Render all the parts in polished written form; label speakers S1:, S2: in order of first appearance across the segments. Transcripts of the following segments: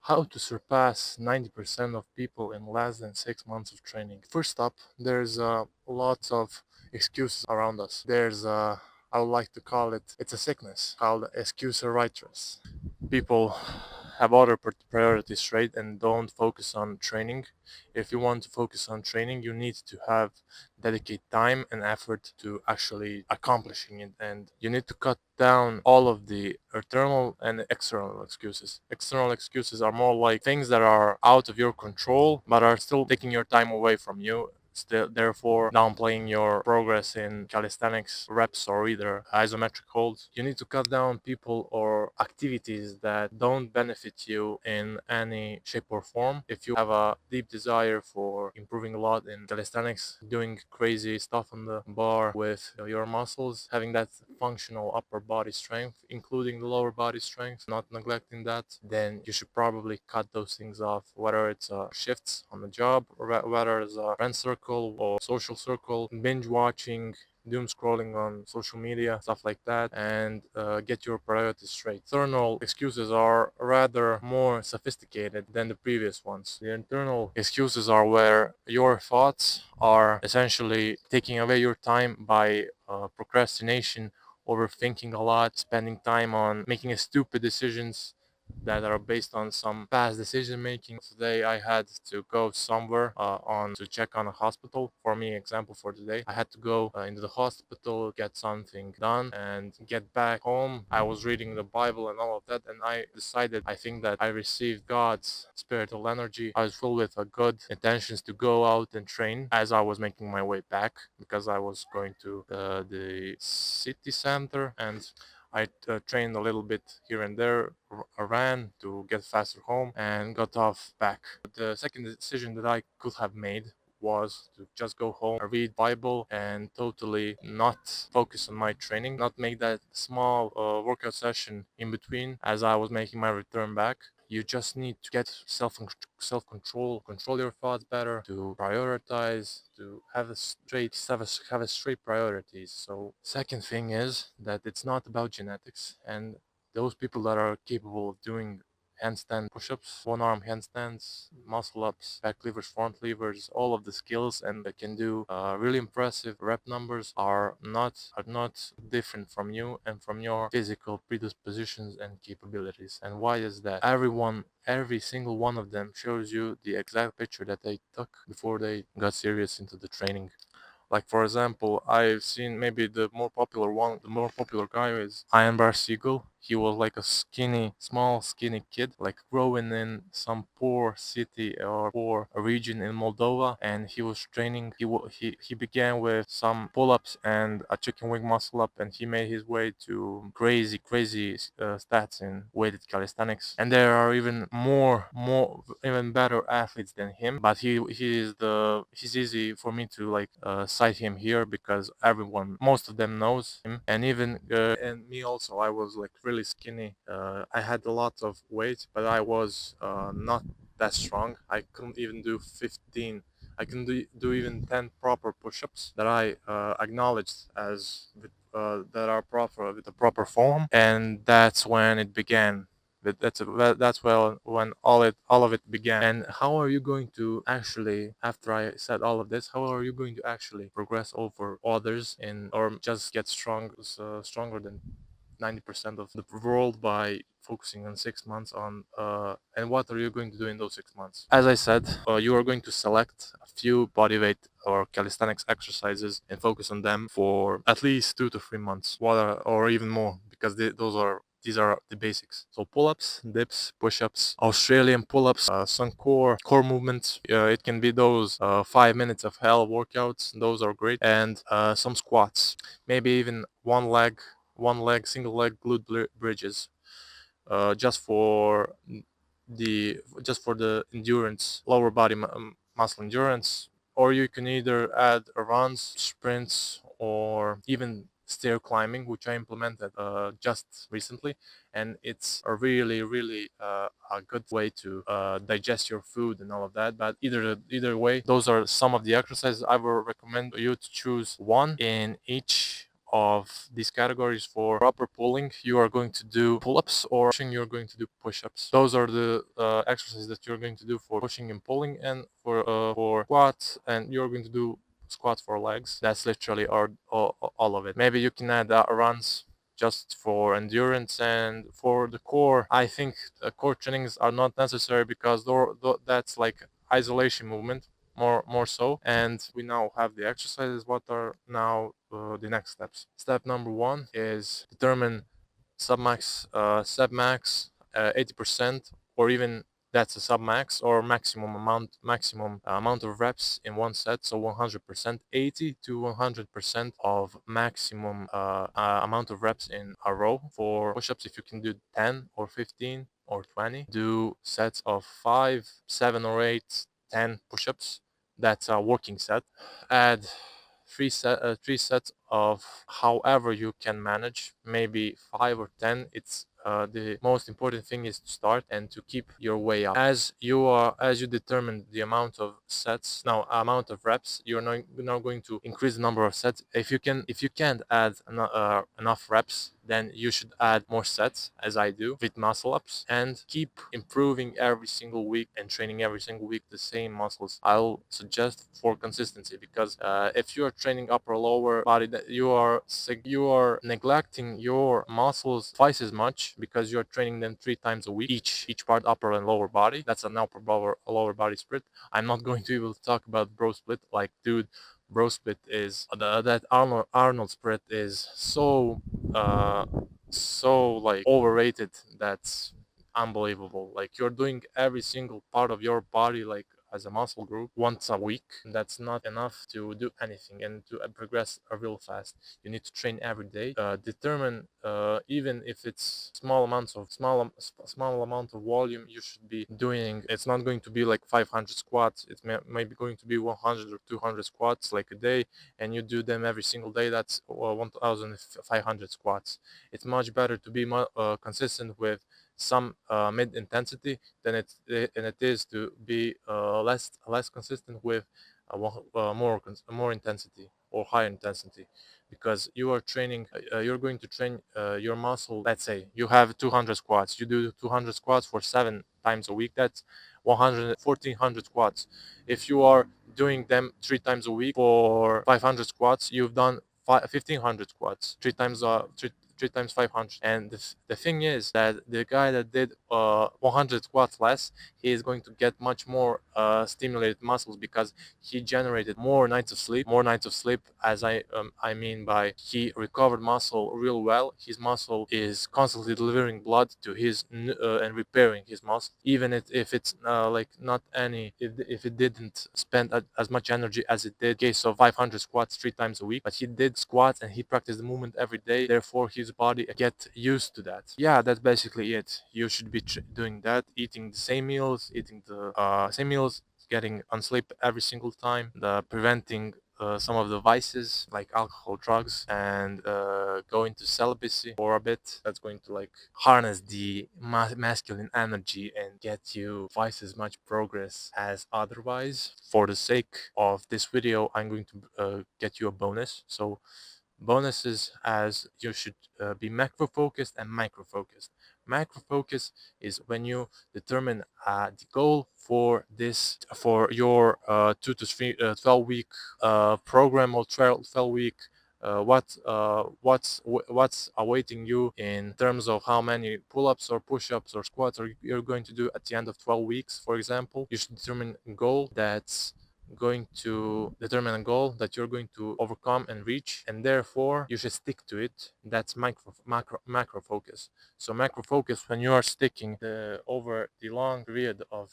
S1: How to surpass 90% of people in less than 6 months of training. First up, there's lots of excuses around us. I would like to call it's a sickness called excuseritis. People have other priorities, right, and don't focus on training. If you want to focus on training, you need to have dedicate time and effort to actually accomplishing it, and you need to cut down all of the internal and external excuses. External excuses are more like things that are out of your control but are still taking your time away from you, therefore downplaying your progress in calisthenics reps or either isometric holds. You need to cut down people or activities that don't benefit you in any shape or form. If you have a deep desire for improving a lot in calisthenics, doing crazy stuff on the bar with your muscles, having that functional upper body strength, including the lower body strength, not neglecting that, then you should probably cut those things off, whether it's shifts on the job or whether it's a friend circle or social circle, binge watching, doom scrolling on social media, stuff like that, and get your priorities straight. External excuses are rather more sophisticated than the previous ones. The internal excuses are where your thoughts are essentially taking away your time by procrastination, overthinking a lot, spending time on making stupid decisions that are based on some past decision making. Today I had to go somewhere on to check on a hospital. For me, example for today, I had to go into the hospital, get something done, and get back home. I was reading the Bible and all of that, and I decided I think that I received God's spiritual energy. I was full with good intentions to go out and train as I was making my way back, because I was going to the city center, and I trained a little bit here and there, ran to get faster home, and got off back. The second decision that I could have made was to just go home, read Bible, and totally not focus on my training, not make that small workout session in between as I was making my return back. You just need to get self control, control your thoughts better, to prioritize, to have a straight priorities. So second thing is that it's not about genetics, and those people that are capable of doing handstand push-ups, one-arm handstands, muscle-ups, back levers, front levers, all of the skills, and they can do really impressive rep numbers, are not different from you and from your physical predispositions and capabilities. And why is that? Every single one of them shows you the exact picture that they took before they got serious into the training. Like for example, I've seen maybe the more popular guy is Iron Bar Siegel. He was like a small skinny kid, like growing in some poor city or poor region in Moldova, and he was training. He began with some pull-ups and a chicken wing muscle up, and he made his way to crazy stats in weighted calisthenics. And there are even better athletes than him, but he's easy for me to like cite him here because most of them knows him, and even and me also. I was like really skinny. I had a lot of weight, but I was not that strong. I couldn't even do 15. I can do even 10 proper push-ups that I acknowledged as that are proper with the proper form, and that's when it began. That's well when all of it began. And how are you going to actually, after I said all of this, how are you going to actually progress over others in, or just get stronger than 90% of the world by focusing on 6 months on and what are you going to do in those 6 months? As I said, you are going to select a few bodyweight or calisthenics exercises and focus on them for at least 2 to 3 months, or even more, because these are the basics. So pull-ups, dips, push-ups, Australian pull-ups, some core movements. It can be those 5 minutes of hell workouts. Those are great, and some squats. Maybe even one leg, single leg glute bridges, just for the endurance, lower body muscle endurance. Or you can either add runs, sprints, or even stair climbing, which I implemented just recently, and it's a really a good way to digest your food and all of that. But either way, those are some of the exercises. I will recommend you to choose one in each of these categories. For upper pulling, you are going to do pull-ups, or pushing, you're going to do push-ups. Those are the exercises that you're going to do for pushing and pulling. And for squats, and you're going to do squats for legs. That's literally all of it. Maybe you can add runs just for endurance. And for the core, I think core trainings are not necessary, because that's like isolation movement, more so. And we now have the exercises. What are now the next steps? Step number one is determine submax 80%, or even that's a submax, or maximum amount of reps in one set. So 100%, 80 to 100% of maximum amount of reps in a row. For push-ups, if you can do 10 or 15 or 20, do sets of 5, 7 or 8, 10 push-ups. That's a working set. Add three sets of however you can manage, maybe 5 or 10. It's the most important thing is to start and to keep your way up. As you determine the amount of sets, now amount of reps, you're now going to increase the number of sets. If you can't add enough reps, then you should add more sets, as I do with muscle ups, and keep improving every single week and training every single week the same muscles. I'll suggest for consistency, because if you are training upper or lower body, that you are neglecting your muscles twice as much, because you are training them 3 times a week, each part, upper and lower body. That's an upper lower body split. I'm not going to be able to talk about bro split. Like, dude, bro split is that Arnold split is so like overrated. That's unbelievable. Like, you're doing every single part of your body like as a muscle group once a week. That's not enough to do anything and to progress real fast. You need to train every day. Determine even if it's small amount of volume you should be doing. It's not going to be like 500 squats. It may be going to be 100 or 200 squats like a day, and you do them every single day. That's 1500 squats. It's much better to be consistent with some mid intensity than it is to be less consistent with more intensity or higher intensity, because you're going to train your muscle. Let's say you have 200 squats, you do 200 squats for 7 times a week. That's 1400 squats. If you are doing them 3 times a week for 500 squats, you've done 1500 squats, 3 times 500. And the thing is that the guy that did 100 squats less, he is going to get much more stimulated muscles, because he generated more nights of sleep. As I mean by he recovered muscle real well. His muscle is constantly delivering blood to his and repairing his muscle, even if it's like not any if it didn't spend as much energy as it did case of 500 squats 3 times a week. But he did squats and he practiced the movement every day, therefore his body get used to that. Yeah, that's basically it. You should be doing that, eating the same meals, getting on sleep every single time, preventing some of the vices like alcohol, drugs, and go into celibacy for a bit. That's going to like harness the masculine energy and get you twice as much progress as otherwise. For the sake of this video, I'm going to get you a bonus. So bonuses, as you should be macro focused and micro focused. Macro focus is when you determine the goal for your 2 to 3 12 week program, or 12 week what's awaiting you in terms of how many pull-ups or push-ups or squats you're going to do at the end of 12 weeks. For example, you should determine a goal that you're going to overcome and reach, and therefore you should stick to it. That's macro focus. So macro focus, when you are sticking over the long period of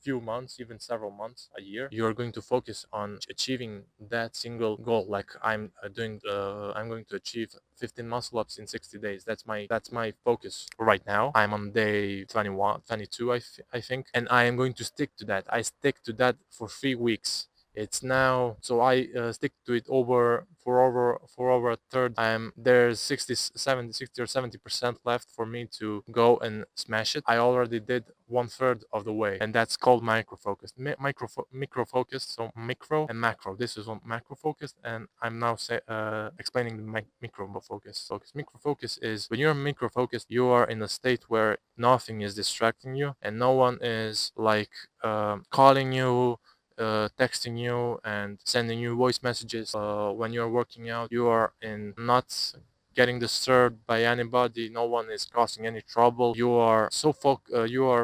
S1: few months, even several months, a year, you are going to focus on achieving that single goal. Like I'm going to achieve 15 muscle ups in 60 days. That's my focus right now. I'm on day 21, 22, I think, and I am going to stick to that. I stick to that for 3 weeks. It's now, so I stick to it over a third. There's 60 or 70% left for me to go and smash it. I already did one third of the way, and that's called micro focus. Micro focused, so micro and macro. This is on macro focused, and I'm now explaining the micro focus. Micro focus is when you're micro focused, you are in a state where nothing is distracting you, and no one is like calling you, texting you and sending you voice messages when you're working out. You are in not getting disturbed by anybody. No one is causing any trouble. You are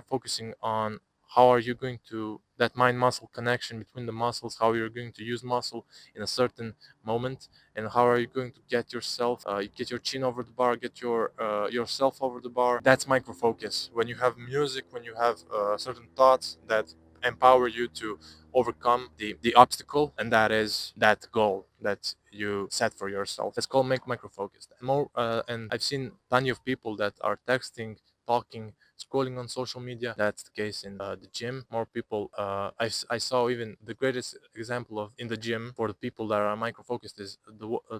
S1: focusing on how are you going to that mind muscle connection between the muscles, how you're going to use muscle in a certain moment, and how are you going to get yourself get your chin over the bar, get yourself over the bar. That's micro focus. When you have music, when you have certain thoughts that empower you to overcome the obstacle, and that is that goal that you set for yourself. It's called make micro focused. And I've seen plenty of people that are texting, talking, scrolling on social media. That's the case in the gym. More people, I saw even the greatest example of in the gym for the people that are micro focused is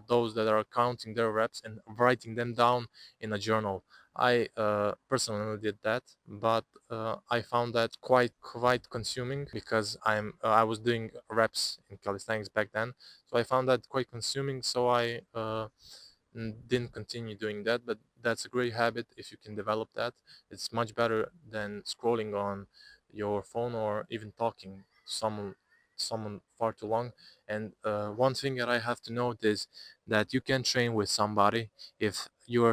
S1: those that are counting their reps and writing them down in a journal. I personally did that, but I found that quite consuming because I was doing reps in calisthenics back then, so I found that quite consuming. So I didn't continue doing that, but that's a great habit if you can develop that. It's much better than scrolling on your phone or even talking to someone far too long. And one thing that I have to note is that you can train with somebody if you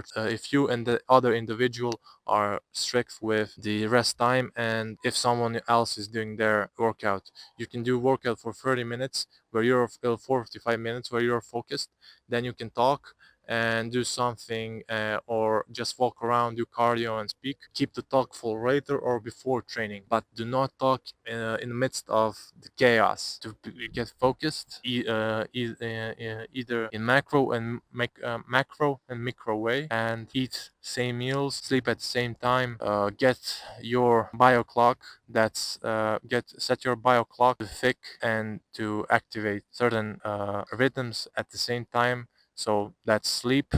S1: and the other individual are strict with the rest time, and if someone else is doing their workout. You can do workout for 30 minutes where you're 45 minutes where you're focused, then you can talk and do something, or just walk around, do cardio and speak. Keep the talk for later or before training, but do not talk in the midst of the chaos. To get focused, either in macro and micro way, and eat same meals, sleep at the same time, get your bio clock. That's get set your bio clock to thick and to activate certain rhythms at the same time. So that's sleep,